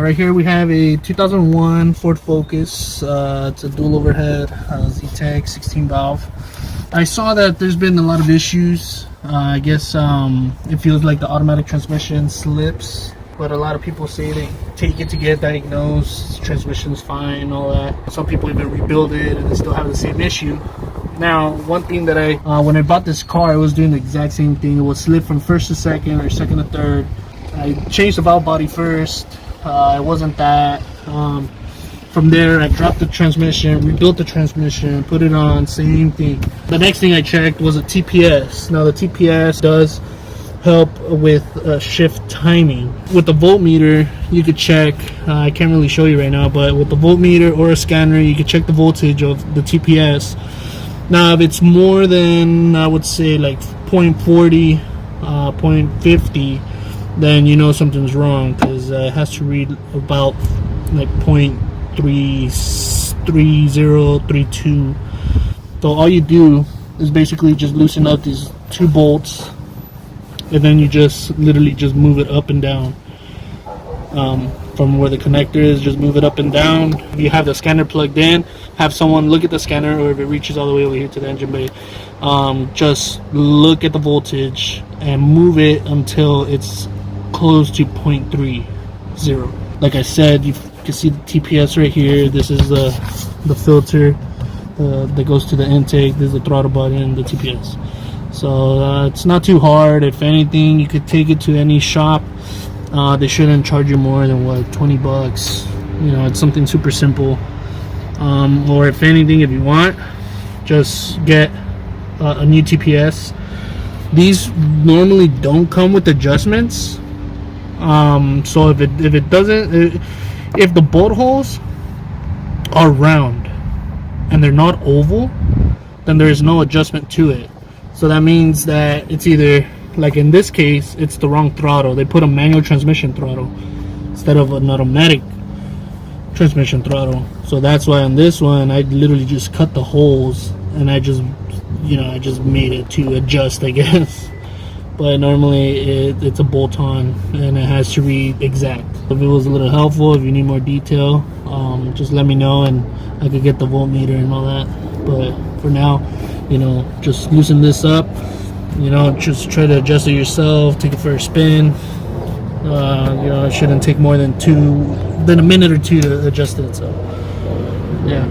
Right here we have a 2001 Ford Focus. It's a dual overhead Z-Tech 16 valve. I saw that there's been a lot of issues. I guess it feels like the automatic transmission slips, but a lot of people say they take it to get diagnosed, transmission's fine, all that. Some people even rebuild it and they still have the same issue. Now, one thing that when I bought this car, I was doing the exact same thing. It would slip from first to second or second to third. I changed the valve body first. It wasn't that. From there, I dropped the transmission, rebuilt the transmission, put it on, same thing. The next thing I checked was a TPS. Now the TPS does help with shift timing. With the voltmeter, you could check, I can't really show you right now, but with the voltmeter or a scanner, you could check the voltage of the TPS. Now if it's more than, I would say like 0.40, 0.50, then you know something's wrong, because it has to read about like 0.3032. So all you do is basically just loosen up these two bolts, and then you just literally just move it up and down from where the connector is. Just move it up and down. If you have the scanner plugged in, have someone look at the scanner, or if it reaches all the way over here to the engine bay, just look at the voltage and move it until it's close to 0.30. Like I said, you can see the TPS right here. This is the filter that goes to the intake. There's the throttle body and the TPS. So it's not too hard. If anything, you could take it to any shop. They shouldn't charge you more than what, 20 bucks. You know, it's something super simple. Or if anything, if you want, just get a new TPS. These normally don't come with adjustments. So if it doesn't, if the bolt holes are round and they're not oval, then there is no adjustment to it. So that means that it's either, like in this case, it's the wrong throttle. They put a manual transmission throttle instead of an automatic transmission throttle. So that's why on this one, I literally just cut the holes and I just made it to adjust, I guess. But normally it's a bolt-on and it has to read exact. If it was a little helpful, if you need more detail, just let me know and I could get the voltmeter and all that. But for now, you know, just loosen this up. You know, just try to adjust it yourself. Take it for a spin. You know, it shouldn't take more than a minute or two to adjust it. So, yeah.